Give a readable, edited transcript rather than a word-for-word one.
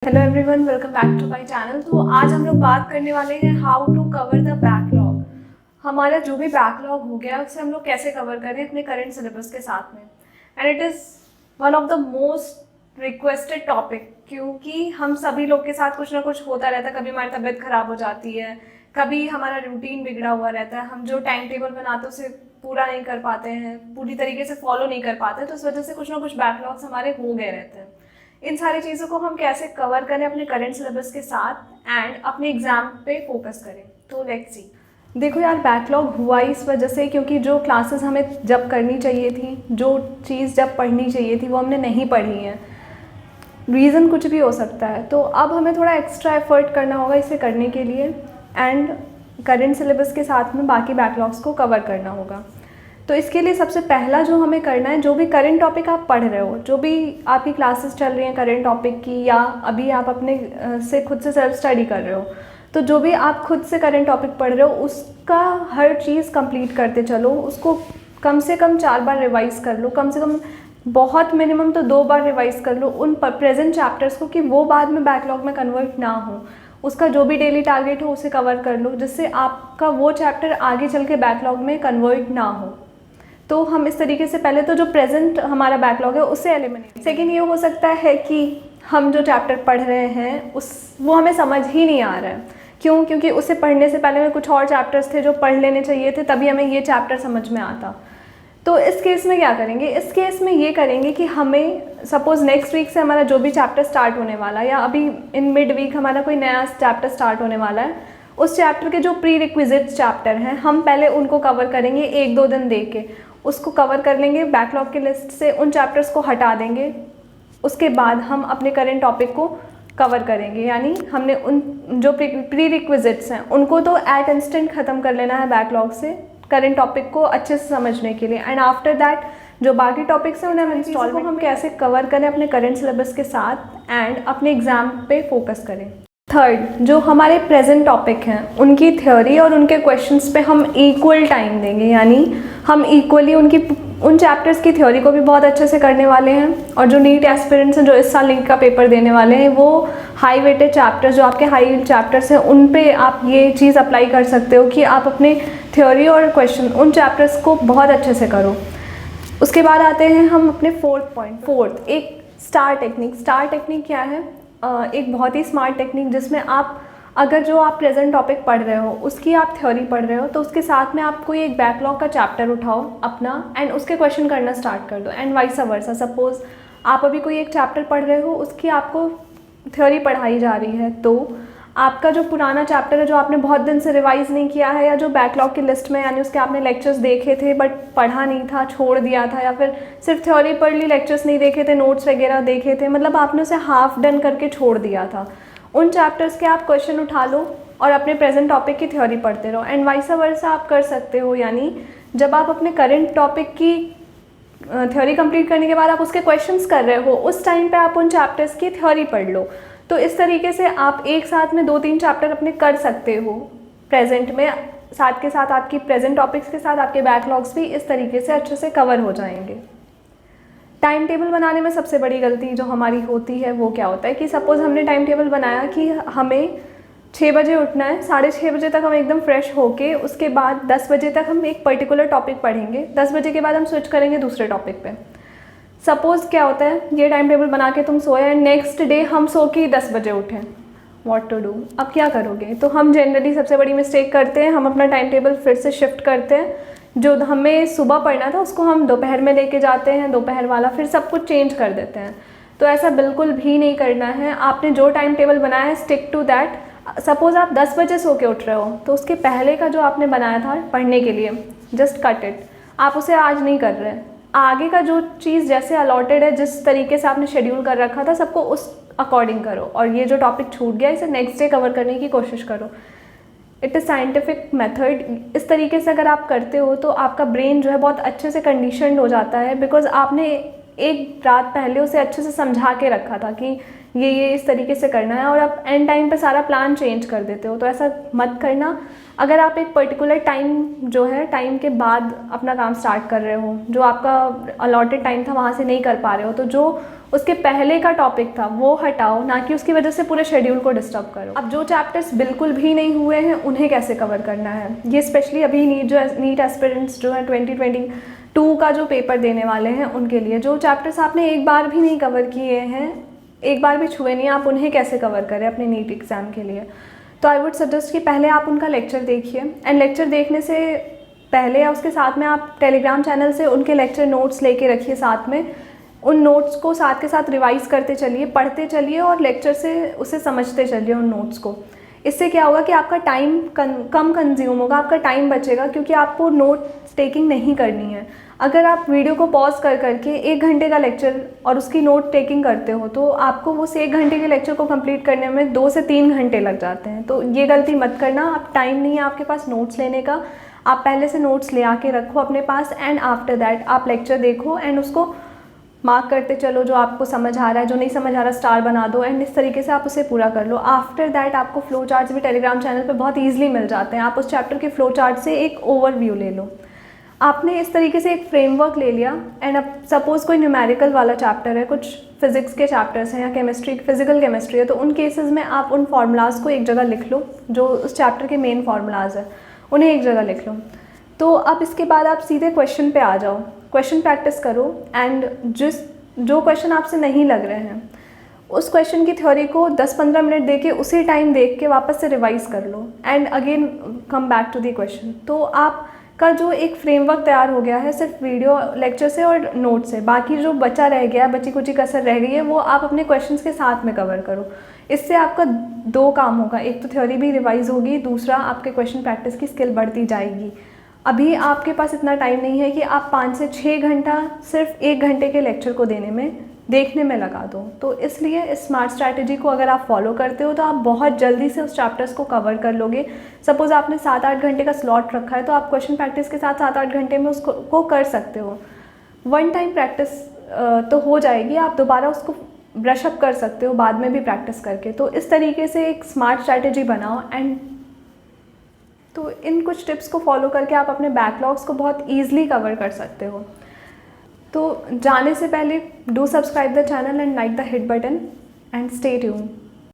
Hello everyone, welcome back to my channel. तो आज हम लोग बात करने वाले हैं how to cover the backlog. हमारा जो भी बैकलॉग हो गया उसे हम लोग कैसे कवर करें अपने करंट सिलेबस के साथ में। And it is one of the most requested topic, क्योंकि हम सभी लोग के साथ कुछ ना कुछ होता रहता है। कभी हमारी तबीयत ख़राब हो जाती है, कभी हमारा रूटीन बिगड़ा हुआ रहता है, हम जो टाइम टेबल बनाते हैं उसे पूरा नहीं कर पाते हैं, पूरी तरीके से फॉलो नहीं कर पाते, तो इस वजह से कुछ ना कुछ बैकलॉग्स हमारे हो गए रहते हैं। इन सारी चीज़ों को हम कैसे कवर करें अपने करंट सिलेबस के साथ एंड अपने एग्ज़ाम पे फोकस करें। तो लेट्स सी। देखो यार, बैकलॉग हुआ इस वजह से क्योंकि जो क्लासेस हमें जब करनी चाहिए थी, जो चीज़ जब पढ़नी चाहिए थी, वो हमने नहीं पढ़ी है। रीज़न कुछ भी हो सकता है, तो अब हमें थोड़ा एक्स्ट्रा एफर्ट करना होगा इसे करने के लिए एंड करंट सिलेबस के साथ में बाकी बैकलॉग्स को कवर करना होगा। तो इसके लिए सबसे पहला जो हमें करना है, जो भी करंट टॉपिक आप पढ़ रहे हो, जो भी आपकी क्लासेस चल रही हैं करंट टॉपिक की, या अभी आप अपने से खुद से सेल्फ स्टडी कर रहे हो, तो जो भी आप खुद से करंट टॉपिक पढ़ रहे हो उसका हर चीज़ कंप्लीट करते चलो। उसको कम से कम 4 बार रिवाइज़ कर लो, कम से कम बहुत मिनिमम तो 2 बार रिवाइज़ कर लो उन प्रेजेंट चैप्टर्स को, कि वो बाद में बैकलॉग में कन्वर्ट ना हो। उसका जो भी डेली टारगेट हो उसे कवर कर लो, जिससे आपका वो चैप्टर आगे चल के बैकलॉग में कन्वर्ट ना हो। तो हम इस तरीके से पहले तो जो प्रेजेंट हमारा बैकलॉग है उससे एलिमिनेट। सेकेंड, ये हो सकता है कि हम जो चैप्टर पढ़ रहे हैं वो हमें समझ ही नहीं आ रहा है। क्यों? क्योंकि उसे पढ़ने से पहले में कुछ और चैप्टर्स थे जो पढ़ लेने चाहिए थे, तभी हमें ये चैप्टर समझ में आता। तो इस केस में क्या करेंगे? इस केस में ये करेंगे कि हमें सपोज़ नेक्स्ट वीक से हमारा जो भी चैप्टर स्टार्ट होने वाला है, या अभी इन मिड वीक हमारा कोई नया चैप्टर स्टार्ट होने वाला है, उस चैप्टर के जो प्री रिक्विजिट्स चैप्टर हैं हम पहले उनको कवर करेंगे 1-2 दिन दे के। उसको कवर कर लेंगे, बैकलॉग की लिस्ट से उन चैप्टर्स को हटा देंगे। उसके बाद हम अपने करंट टॉपिक को कवर करेंगे, यानी हमने उन जो प्री रिक्विजिट्स हैं उनको तो एट इंस्टेंट ख़त्म कर लेना है बैकलॉग से, करंट टॉपिक को अच्छे से समझने के लिए। एंड आफ्टर दैट जो बाकी टॉपिक्स हैं उन्हें हम इंस्टॉलमेंट हम कैसे कवर करें अपने करंट सिलेबस के साथ एंड अपने एग्ज़ाम पे फोकस करें। थर्ड, जो हमारे प्रेजेंट टॉपिक हैं उनकी थ्योरी और उनके क्वेश्चंस पे हम इक्वल टाइम देंगे, यानी हम इक्वली उन चैप्टर्स की थ्योरी को भी बहुत अच्छे से करने वाले हैं। और जो नीट एस्पिरेंट्स हैं जो इस साल नीट का पेपर देने वाले हैं, वो हाई वेटेड चैप्टर्स, जो आपके हाई चैप्टर्स हैं, उन पे आप ये चीज़ अप्लाई कर सकते हो कि आप अपने थ्योरी और क्वेश्चन उन चैप्टर्स को बहुत अच्छे से करो। उसके बाद आते हैं हम अपने फोर्थ, एक स्टार टेक्निक। स्टार टेक्निक क्या है? एक बहुत ही स्मार्ट टेक्निक जिसमें आप अगर जो आप प्रेजेंट टॉपिक पढ़ रहे हो उसकी आप थ्योरी पढ़ रहे हो, तो उसके साथ में आप कोई एक बैकलॉग का चैप्टर उठाओ अपना एंड उसके क्वेश्चन करना स्टार्ट कर दो, एंड वाइस वर्सा। सपोज़ आप अभी कोई एक चैप्टर पढ़ रहे हो, उसकी आपको थ्योरी पढ़ाई जा रही है, तो आपका जो पुराना चैप्टर है जो आपने बहुत दिन से रिवाइज़ नहीं किया है, या जो बैकलॉग की लिस्ट में यानी उसके आपने लेक्चर्स देखे थे बट पढ़ा नहीं था, छोड़ दिया था, या फिर सिर्फ थ्योरी पढ़ ली, लेक्चर्स नहीं देखे थे, नोट्स वगैरह देखे थे, मतलब आपने उसे हाफ डन करके छोड़ दिया था, उन चैप्टर्स के आप क्वेश्चन उठा लो और अपने प्रेजेंट टॉपिक की थ्योरी पढ़ते रहो। एंड वाइस वर्सा आप कर सकते हो, यानी जब आप अपने करंट टॉपिक की थ्योरी कंप्लीट करने के बाद आप उसके क्वेश्चंस कर रहे हो, उस टाइम पे आप उन चैप्टर्स की थ्योरी पढ़ लो। तो इस तरीके से आप एक साथ में 2-3 चैप्टर अपने कर सकते हो प्रेजेंट में, साथ के साथ आपकी प्रेजेंट टॉपिक्स के साथ आपके बैकलॉग्स भी इस तरीके से अच्छे से कवर हो जाएंगे। टाइम टेबल बनाने में सबसे बड़ी गलती जो हमारी होती है वो क्या होता है कि सपोज़ हमने टाइम टेबल बनाया कि हमें 6 बजे उठना है, 6:30 बजे तक हम एकदम फ्रेश होके उसके बाद 10 बजे तक हम एक पर्टिकुलर टॉपिक पढ़ेंगे, 10 बजे के बाद हम स्विच करेंगे दूसरे टॉपिक पे। सपोज़ क्या होता है, ये टाइम टेबल बना के तुम सोए एंड नेक्स्ट डे हम सो के 10 बजे उठें, व्हाट टू डू? अब क्या करोगे? तो हम जनरली सबसे बड़ी मिस्टेक करते हैं, हम अपना टाइम टेबल फिर से शिफ्ट करते हैं। जो हमें सुबह पढ़ना था उसको हम दोपहर में लेके जाते हैं, दोपहर वाला फिर सब कुछ चेंज कर देते हैं। तो ऐसा बिल्कुल भी नहीं करना है। आपने जो टाइम टेबल बनाया है स्टिक टू दैट। सपोज़ आप 10 बजे सो के उठ रहे हो, तो उसके पहले का जो आपने बनाया था पढ़ने के लिए, जस्ट कट इट, आप उसे आज नहीं कर रहे हैं। आगे का जो चीज़ जैसे अलॉटेड है, जिस तरीके से आपने शेड्यूल कर रखा था, सबको उस अकॉर्डिंग करो, और ये जो टॉपिक छूट गया इसे नेक्स्ट डे कवर करने की कोशिश करो। It is scientific method. इस तरीके से अगर आप करते हो तो आपका ब्रेन जो है बहुत अच्छे से कंडीशनड हो जाता है, बिकॉज आपने एक रात पहले उसे अच्छे से समझा के रखा था कि ये इस तरीके से करना है, और आप एंड टाइम पे सारा प्लान चेंज कर देते हो। तो ऐसा मत करना। अगर आप एक पर्टिकुलर टाइम जो है, टाइम के बाद अपना काम स्टार्ट कर रहे हो, जो आपका अलॉटेड टाइम था वहाँ से नहीं कर पा रहे हो, तो जो उसके पहले का टॉपिक था वो हटाओ, ना कि उसकी वजह से पूरे शेड्यूल को डिस्टर्ब करो। अब जो चैप्टर्स बिल्कुल भी नहीं हुए हैं उन्हें कैसे कवर करना है, ये स्पेशली अभी नीट एस्पिरेंट्स जो है 2022 का जो पेपर देने वाले हैं उनके लिए। जो चैप्टर्स आपने एक बार भी नहीं कवर किए हैं, एक बार भी छुए नहीं, आप उन्हें कैसे कवर करें अपने नीट एग्ज़ाम के लिए। तो आई वुड सजेस्ट कि पहले आप उनका लेक्चर देखिए, एंड लेक्चर देखने से पहले या उसके साथ में आप टेलीग्राम चैनल से उनके लेक्चर नोट्स लेके रखिए साथ में। उन नोट्स को साथ के साथ रिवाइज़ करते चलिए, पढ़ते चलिए और लेक्चर से उसे समझते चलिए उन नोट्स को। इससे क्या होगा कि आपका टाइम कम कंज्यूम होगा, आपका टाइम बचेगा, क्योंकि आपको नोट टेकिंग नहीं करनी है। अगर आप वीडियो को पॉज कर करके 1 घंटे का लेक्चर और उसकी नोट टेकिंग करते हो तो आपको उस 1 घंटे के लेक्चर को कंप्लीट करने में 2 से 3 घंटे लग जाते हैं। तो ये गलती मत करना। आप टाइम नहीं है आपके पास नोट्स लेने का, आप पहले से नोट्स ले आके रखो अपने पास, एंड आफ्टर दैट आप लेक्चर देखो एंड उसको मार्क करते चलो, जो आपको समझ आ रहा है, जो नहीं समझ आ रहा स्टार बना दो, एंड इस तरीके से आप उसे पूरा कर लो। आफ्टर दैट आपको फ्लो चार्ट्स भी टेलीग्राम चैनल पे बहुत ईजिली मिल जाते हैं, आप उस चैप्टर के फ्लो चार्ट से एक ओवरव्यू ले लो। आपने इस तरीके से एक फ्रेमवर्क ले लिया, एंड अब सपोज़ कोई न्यूमेरिकल वाला चैप्टर है, कुछ फिजिक्स के चैप्टर्स हैं या केमिस्ट्री, फिजिकल केमिस्ट्री है, तो उन केसेस में आप उन फार्मूलाज को एक जगह लिख लो, जो उस चैप्टर के मेन फार्मूलाज हैं उन्हें एक जगह लिख लो। तो अब इसके बाद आप सीधे क्वेश्चन पे आ जाओ, क्वेश्चन प्रैक्टिस करो, एंड जो क्वेश्चन आपसे नहीं लग रहे हैं उस क्वेश्चन की थ्योरी को 10-15 मिनट दे के उसी टाइम देख के वापस से रिवाइज कर लो, and again come back to the question. तो आपका जो एक फ्रेमवर्क तैयार हो गया है सिर्फ वीडियो लेक्चर से और नोट से, बाकी जो बचा रह गया है, बची कुची कसर रह गई है, वो आप अपने क्वेश्चंस के साथ में कवर करो। इससे आपका 2 काम होगा, एक तो थ्योरी भी रिवाइज होगी, दूसरा आपके क्वेश्चन प्रैक्टिस की स्किल बढ़ती जाएगी। अभी आपके पास इतना टाइम नहीं है कि आप 5 से 6 घंटा सिर्फ 1 घंटे के लेक्चर को देखने में लगा दो। तो इसलिए इस स्मार्ट स्ट्रैटेजी को अगर आप फॉलो करते हो तो आप बहुत जल्दी से उस चैप्टर्स को कवर कर लोगे। सपोज़ आपने 7-8 घंटे का स्लॉट रखा है तो आप क्वेश्चन प्रैक्टिस के साथ 7-8 घंटे में उसको कर सकते हो। 1 टाइम प्रैक्टिस तो हो जाएगी, आप दोबारा उसको ब्रश अप कर सकते हो बाद में भी प्रैक्टिस करके। तो इस तरीके से एक स्मार्ट स्ट्रैटेजी बनाओ, एंड तो इन कुछ टिप्स को फॉलो करके आप अपने बैकलॉग्स को बहुत ईजिली कवर कर सकते हो। तो जाने से पहले do subscribe the channel and like the hit button and stay tuned.